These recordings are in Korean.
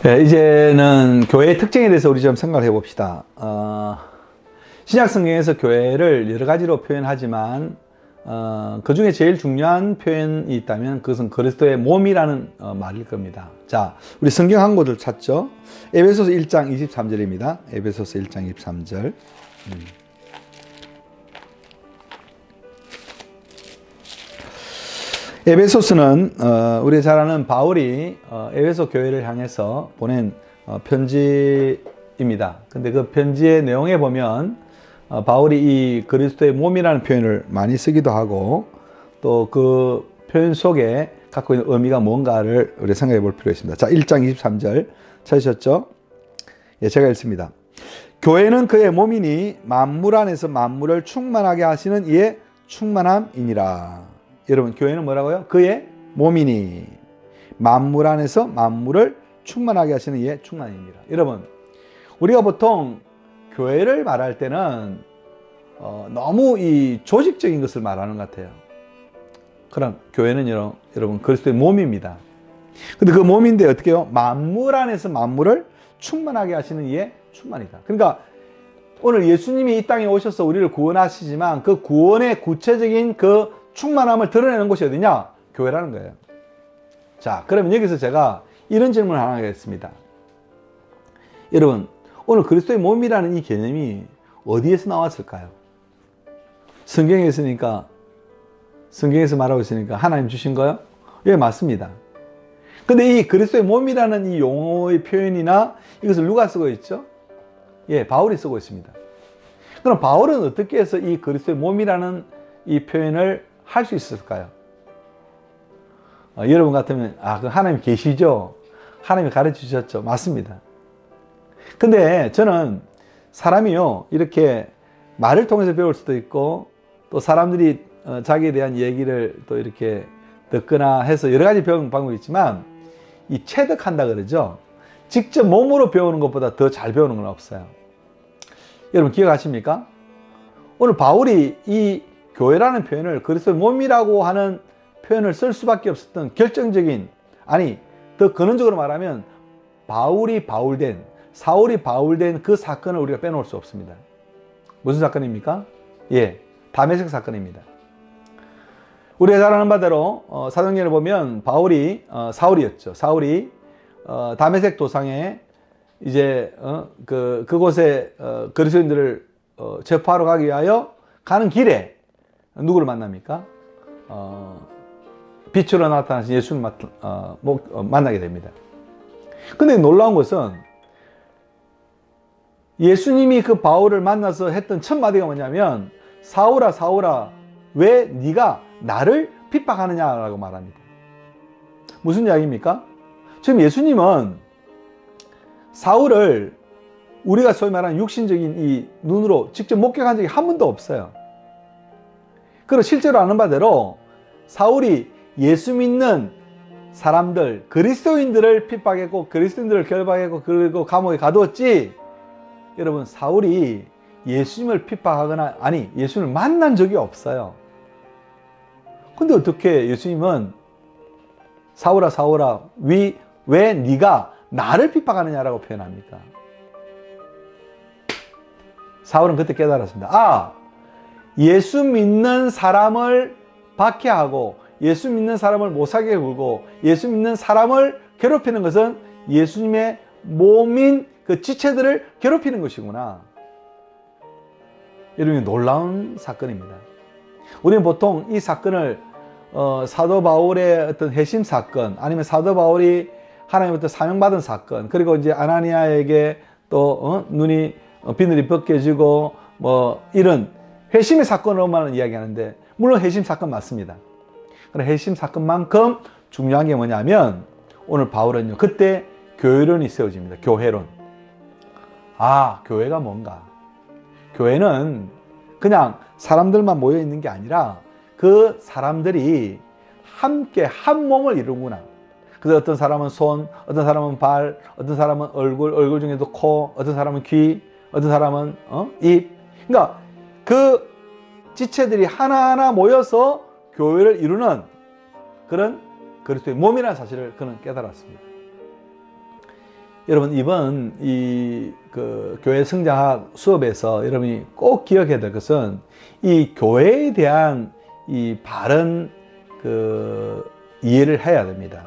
네, 이제는 교회의 특징에 대해서 우리 좀 생각을 해봅시다. 신약 성경에서 교회를 여러 가지로 표현하지만 그 중에 제일 중요한 표현이 있다면 그것은 그리스도의 몸이라는 말일 겁니다. 자, 우리 성경 한 곳을 찾죠. 에베소서 1장 23절입니다. 에베소서 1장 23절. 에베소서는 우리 잘 아는 바울이 에베소 교회를 향해서 보낸 편지입니다. 근데 그 편지의 내용에 보면 바울이 이 그리스도의 몸이라는 표현을 많이 쓰기도 하고 또 그 표현 속에 갖고 있는 의미가 뭔가를 우리 생각해 볼 필요가 있습니다. 자, 1장 23절 찾으셨죠? 예, 제가 읽습니다. 교회는 그의 몸이니 만물 안에서 만물을 충만하게 하시는 이의 충만함이니라. 여러분, 교회는 뭐라고요? 그의 몸이니 만물 안에서 만물을 충만하게 하시는 이의 충만입니다. 여러분, 우리가 보통 교회를 말할 때는 너무 이 조직적인 것을 말하는 것 같아요. 그럼 교회는 여러분 그리스도의 몸입니다. 근데 그 몸인데 어떻게 해요? 만물 안에서 만물을 충만하게 하시는 이의 충만이다. 그러니까 오늘 예수님이 이 땅에 오셔서 우리를 구원하시지만 그 구원의 구체적인 그 충만함을 드러내는 곳이 어디냐? 교회라는 거예요. 자, 그러면 여기서 제가 이런 질문을 하나 하겠습니다. 여러분, 오늘 그리스도의 몸이라는 이 개념이 어디에서 나왔을까요? 성경에 있으니까, 성경에서 말하고 있으니까 하나님 주신 거요? 예, 맞습니다. 근데 이 그리스도의 몸이라는 이 용어의 표현이나 이것을 누가 쓰고 있죠? 예, 바울이 쓰고 있습니다. 그럼 바울은 어떻게 해서 이 그리스도의 몸이라는 이 표현을 할 수 있을까요? 여러분 같으면 그 하나님 계시죠? 하나님이 가르쳐 주셨죠? 맞습니다. 근데 저는 사람이요 이렇게 말을 통해서 배울 수도 있고 또 사람들이 자기에 대한 얘기를 또 이렇게 듣거나 해서 여러 가지 배우는 방법이 있지만 이 체득한다 그러죠? 직접 몸으로 배우는 것보다 더 잘 배우는 건 없어요. 여러분 기억하십니까? 오늘 바울이 이 교회라는 표현을 그리스도의 몸이라고 하는 표현을 쓸 수밖에 없었던 결정적인, 아니 더 근원적으로 말하면 사울이 바울된 그 사건을 우리가 빼놓을 수 없습니다. 무슨 사건입니까? 예, 다메섹 사건입니다. 우리가 잘 아는 바대로 사도행전을 보면 사울이었죠. 사울이 다메섹 도상에 이제 그곳에 그리스도인들을 체포하러 가기 위하여 가는 길에 누구를 만납니까? 빛으로 나타나신 예수를 만나게 됩니다. 근데 놀라운 것은 예수님이 그 바울을 만나서 했던 첫 마디가 뭐냐면 사울아 사울아 왜 네가 나를 핍박하느냐라고 말합니다. 무슨 이야기입니까? 지금 예수님은 사울을 우리가 소위 말하는 육신적인 이 눈으로 직접 목격한 적이 한 번도 없어요. 그리고 실제로 아는 바대로 사울이 예수 믿는 사람들, 그리스도인들을 핍박했고 그리스도인들을 결박했고 그리고 감옥에 가두었지, 여러분 사울이 예수님을 핍박하거나 아니 예수님을 만난 적이 없어요. 근데 어떻게 예수님은 사울아 사울아 왜 네가 나를 핍박하느냐라고 표현합니까? 사울은 그때 깨달았습니다. 예수 믿는 사람을 박해하고 예수 믿는 사람을 못살게 굴고 예수 믿는 사람을 괴롭히는 것은 예수님의 몸인 그 지체들을 괴롭히는 것이구나. 여러분, 놀라운 사건입니다. 우리는 보통 이 사건을 사도 바울의 어떤 회심 사건, 아니면 사도 바울이 하나님부터 사명받은 사건, 그리고 이제 아나니아에게 또 눈이 비늘이 벗겨지고 이런 회심의 사건으로만 이야기하는데, 물론 회심 사건 맞습니다. 그런데 회심 사건만큼 중요한 게 뭐냐면 오늘 바울은요 그때 교회론이 세워집니다. 교회론. 교회가 뭔가? 교회는 그냥 사람들만 모여 있는 게 아니라 그 사람들이 함께 한 몸을 이루구나. 그래서 어떤 사람은 손, 어떤 사람은 발, 어떤 사람은 얼굴 중에도 코, 어떤 사람은 귀, 어떤 사람은 입. 그러니까 그 지체들이 하나하나 모여서 교회를 이루는 그런 그리스도의 몸이라는 사실을 그는 깨달았습니다. 여러분 이번 그 교회 성장학 수업에서 여러분이 꼭 기억해야 될 것은 이 교회에 대한 이 바른 그 이해를 해야 됩니다.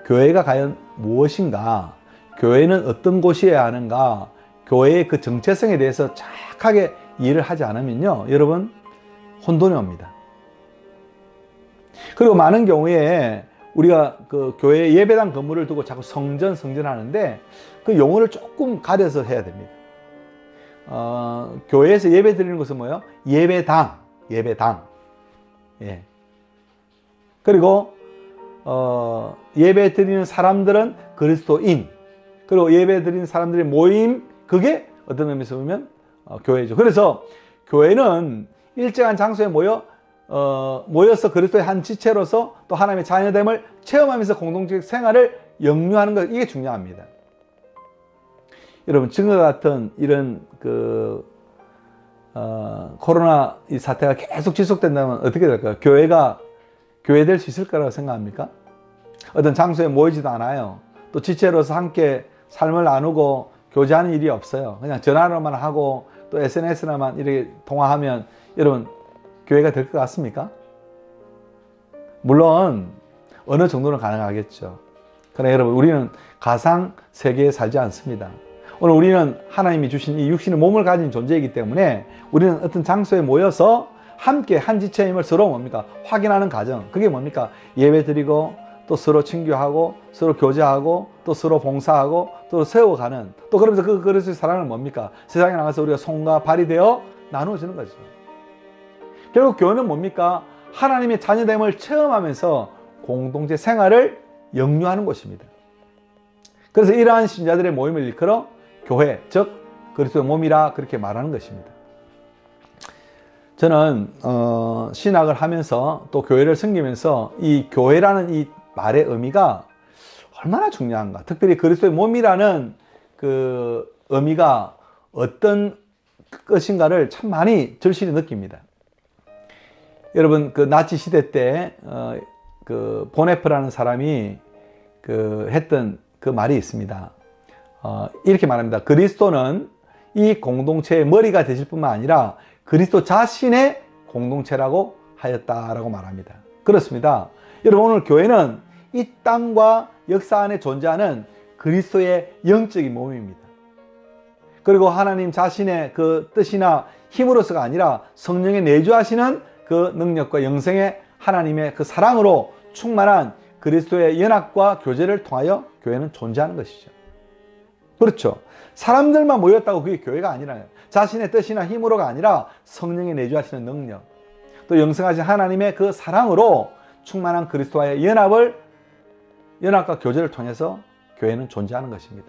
교회가 과연 무엇인가, 교회는 어떤 곳이어야 하는가, 교회의 그 정체성에 대해서 정확하게 이해를 하지 않으면요, 여러분 혼돈이 옵니다. 그리고 많은 경우에 우리가 그 교회 예배당 건물을 두고 자꾸 성전 하는데 그 용어를 조금 가려서 해야 됩니다. 교회에서 예배 드리는 것은 뭐예요? 예배당. 예. 그리고 예배 드리는 사람들은 그리스도인. 그리고 예배 드리는 사람들의 모임, 그게 어떤 의미에서 보면 교회죠. 그래서 교회는 일정한 장소에 모여서 그리스도의 한 지체로서 또 하나님의 자녀됨을 체험하면서 공동체 생활을 영유하는 것, 이게 중요합니다. 여러분, 지금과 같은 이런 코로나 이 사태가 계속 지속된다면 어떻게 될까요? 교회가 교회 될 수 있을 거라고 생각합니까? 어떤 장소에 모이지도 않아요. 또 지체로서 함께 삶을 나누고 교제하는 일이 없어요. 그냥 전화로만 하고 또 SNS로만 이렇게 통화하면 여러분 교회가 될 것 같습니까? 물론 어느 정도는 가능하겠죠. 그러나 여러분, 우리는 가상 세계에 살지 않습니다. 오늘 우리는 하나님이 주신 이 육신의 몸을 가진 존재이기 때문에 우리는 어떤 장소에 모여서 함께 한 지체임을 서로 뭡니까? 확인하는 과정. 그게 뭡니까? 예배 드리고 또 서로 친교하고 서로 교제하고 또 서로 봉사하고 또 세워가는, 또 그러면서 그 그리스도의 사랑을 뭡니까? 세상에 나가서 우리가 손과 발이 되어 나누어지는 거죠. 결국 교회는 뭡니까? 하나님의 자녀됨을 체험하면서 공동체 생활을 영유하는 곳입니다. 그래서 이러한 신자들의 모임을 일컬어 교회, 즉 그리스도의 몸이라 그렇게 말하는 것입니다. 저는 신학을 하면서 또 교회를 섬기면서 이 교회라는 이 말의 의미가 얼마나 중요한가, 특별히 그리스도의 몸이라는 그 의미가 어떤 것인가를 참 많이 절실히 느낍니다. 여러분, 그 나치 시대 때 그 보네프라는 사람이 했던 그 말이 있습니다. 이렇게 말합니다. 그리스도는 이 공동체의 머리가 되실 뿐만 아니라 그리스도 자신의 공동체라고 하였다라고 말합니다. 그렇습니다. 여러분, 오늘 교회는 이 땅과 역사 안에 존재하는 그리스도의 영적인 몸입니다. 그리고 하나님 자신의 그 뜻이나 힘으로서가 아니라 성령의 내주하시는 그 능력과 영생의 하나님의 그 사랑으로 충만한 그리스도의 연합과 교제를 통하여 교회는 존재하는 것이죠. 그렇죠. 사람들만 모였다고 그게 교회가 아니라요. 자신의 뜻이나 힘으로가 아니라 성령의 내주하시는 능력, 또 영생하신 하나님의 그 사랑으로 충만한 그리스도와의 연합과 교제를 통해서 교회는 존재하는 것입니다.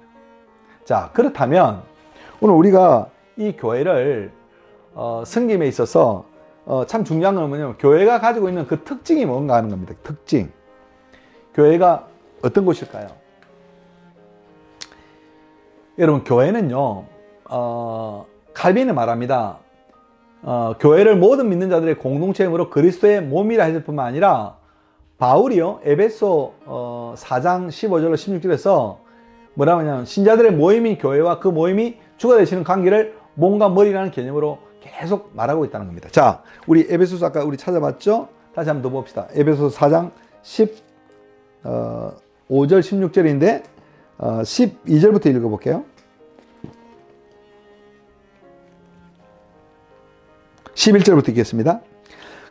자, 그렇다면 오늘 우리가 이 교회를 섬김에 있어서 참 중요한 건 뭐냐면 교회가 가지고 있는 그 특징이 뭔가 하는 겁니다. 특징. 교회가 어떤 곳일까요? 여러분, 교회는요, 칼빈이 말합니다. 교회를 모든 믿는 자들의 공동체이므로 그리스도의 몸이라 했을 뿐만 아니라 바울이요, 에베소 4장 15절로 16절에서 뭐라고 하냐면 신자들의 모임인 교회와 그 모임이 주가 되시는 관계를 몸과 머리라는 개념으로 계속 말하고 있다는 겁니다. 자, 우리 에베소서 아까 우리 찾아봤죠? 다시 한번 더 봅시다. 에베소서 4장 5절 16절인데 12절부터 읽어볼게요. 11절부터 읽겠습니다.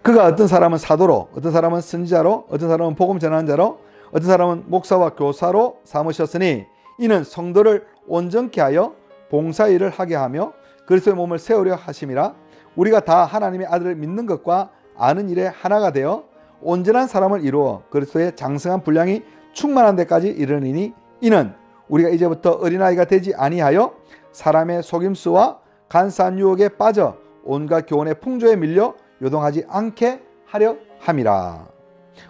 그가 어떤 사람은 사도로, 어떤 사람은 선지자로, 어떤 사람은 복음 전하는 자로, 어떤 사람은 목사와 교사로 삼으셨으니 이는 성도를 온전케 하여 봉사일을 하게 하며 그리스도의 몸을 세우려 하심이라. 우리가 다 하나님의 아들을 믿는 것과 아는 일에 하나가 되어 온전한 사람을 이루어 그리스도의 장성한 분량이 충만한 데까지 이르니니 이는 우리가 이제부터 어린아이가 되지 아니하여 사람의 속임수와 간사한 유혹에 빠져 온갖 교훈의 풍조에 밀려 요동하지 않게 하려 함이라.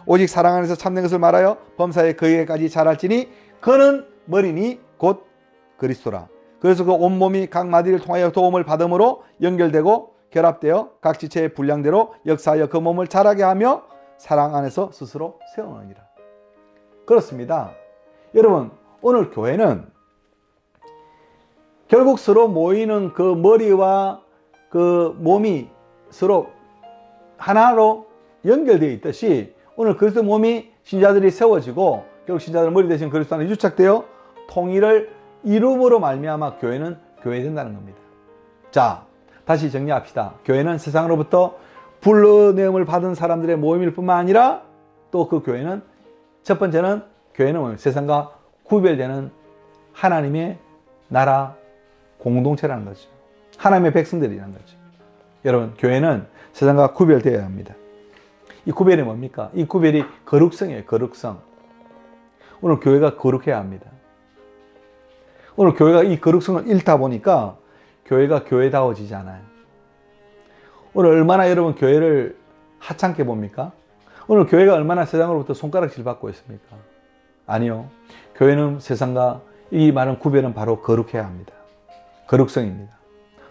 오직 사랑 안에서 참된 것을 말하여 범사에 그에게까지 자랄지니 그는 머리니 곧 그리스도라. 그래서 그 온몸이 각 마디를 통하여 도움을 받음으로 연결되고 결합되어 각 지체의 분량대로 역사하여 그 몸을 자라게 하며 사랑 안에서 스스로 세우느니라. 그렇습니다. 여러분, 오늘 교회는 결국 서로 모이는 그 머리와 그 몸이 서로 하나로 연결되어 있듯이 오늘 그리스도 몸이 신자들이 세워지고 결국 신자들 머리 대신 그리스도 안에 유착되어 통일을 이룸으로 말미암아 교회는 교회 된다는 겁니다. 자, 다시 정리합시다. 교회는 세상으로부터 불러내음을 받은 사람들의 모임일 뿐만 아니라 또 그 교회는 첫 번째는 교회는 세상과 구별되는 하나님의 나라 공동체라는 거죠. 하나님의 백성들이라는 거죠. 여러분, 교회는 세상과 구별되어야 합니다. 이 구별이 뭡니까? 이 구별이 거룩성이에요. 거룩성. 오늘 교회가 거룩해야 합니다. 오늘 교회가 이 거룩성을 잃다 보니까 교회가 교회다워지지 않아요. 오늘 얼마나 여러분 교회를 하찮게 봅니까? 오늘 교회가 얼마나 세상으로부터 손가락질 받고 있습니까? 아니요. 교회는 세상과 이 많은 구별은 바로 거룩해야 합니다. 거룩성입니다.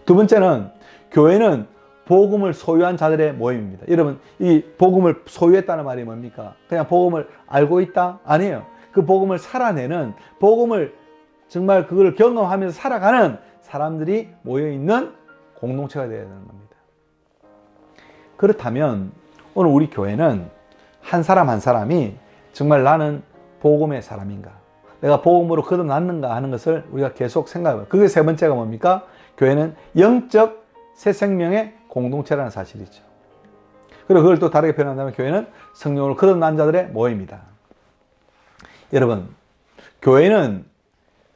두 번째는 교회는 복음을 소유한 자들의 모임입니다. 여러분, 이 복음을 소유했다는 말이 뭡니까? 그냥 복음을 알고 있다? 아니에요. 그 복음을 살아내는, 복음을 정말 그걸 경험하면서 살아가는 사람들이 모여있는 공동체가 되어야 되는 겁니다. 그렇다면 오늘 우리 교회는 한 사람 한 사람이 정말 나는 복음의 사람인가? 내가 복음으로 거듭났는가 하는 것을 우리가 계속 생각해봐요. 그게 세 번째가 뭡니까? 교회는 영적 새 생명의 공동체라는 사실이죠. 그리고 그걸 또 다르게 표현한다면 교회는 성령으로 거듭난 자들의 모임이다. 여러분, 교회는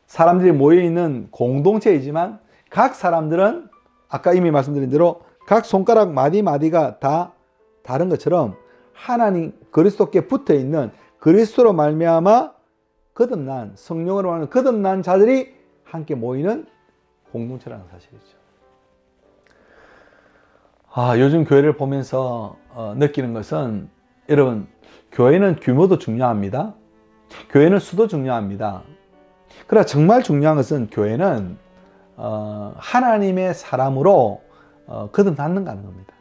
사람들이 모여있는 공동체이지만 각 사람들은 아까 이미 말씀드린 대로 각 손가락 마디마디가 다 다른 것처럼 하나님 그리스도께 붙어있는 그리스도로 말미암아 거듭난 성령으로 말하는 거듭난 자들이 함께 모이는 공동체라는 사실이죠. 요즘 교회를 보면서 느끼는 것은 여러분, 교회는 규모도 중요합니다. 교회는 수도 중요합니다. 그러나 정말 중요한 것은 교회는 하나님의 사람으로 거듭났는가 하는 겁니다.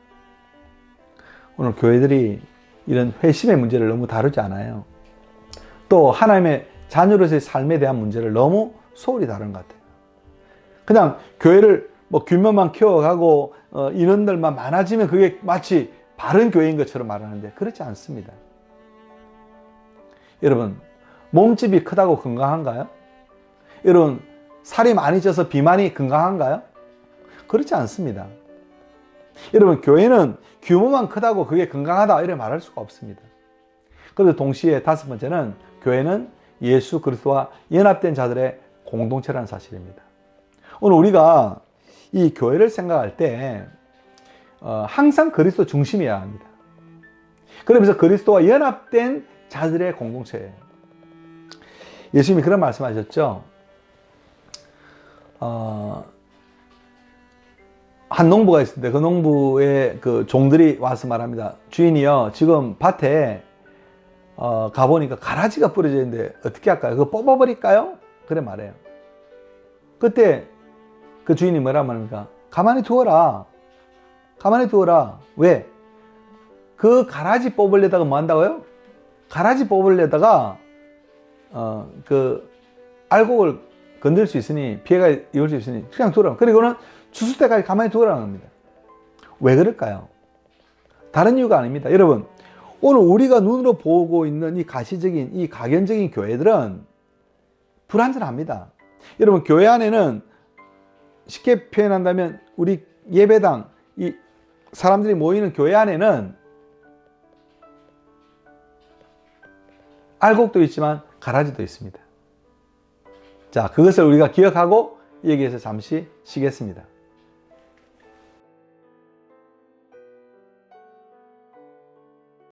오늘 교회들이 이런 회심의 문제를 너무 다루지 않아요. 또 하나님의 자녀로서의 삶에 대한 문제를 너무 소홀히 다루는 것 같아요. 그냥 교회를 뭐 규모만 키워가고 인원들만 많아지면 그게 마치 바른 교회인 것처럼 말하는데 그렇지 않습니다. 여러분, 몸집이 크다고 건강한가요? 여러분, 살이 많이 쪄서 비만이 건강한가요? 그렇지 않습니다. 여러분, 교회는 규모만 크다고 그게 건강하다 이렇게 말할 수가 없습니다. 그런데 동시에 다섯 번째는 교회는 예수 그리스도와 연합된 자들의 공동체라는 사실입니다. 오늘 우리가 이 교회를 생각할 때 항상 그리스도 중심이어야 합니다. 그러면서 그리스도와 연합된 자들의 공동체예요. 예수님이 그런 말씀하셨죠. 한 농부가 있었는데 그 농부의 그 종들이 와서 말합니다. 주인이요, 지금 밭에 가보니까 가라지가 뿌려져 있는데 어떻게 할까요? 그거 뽑아버릴까요? 그래 말해요. 그때 그 주인이 뭐라 말합니까? 가만히 두어라. 가만히 두어라. 왜? 그 가라지 뽑으려다가 뭐 한다고요? 가라지 뽑으려다가 그 알곡을 건들 수 있으니, 피해가 입을 수 있으니 그냥 두어라. 그리고는 추수 때까지 가만히 두어라는 겁니다. 왜 그럴까요? 다른 이유가 아닙니다. 여러분, 오늘 우리가 눈으로 보고 있는 이 가시적인, 이 가견적인 교회들은 불완전합니다. 여러분, 교회 안에는 쉽게 표현한다면 우리 예배당, 이 사람들이 모이는 교회 안에는 알곡도 있지만 가라지도 있습니다. 자, 그것을 우리가 기억하고 여기에서 잠시 쉬겠습니다.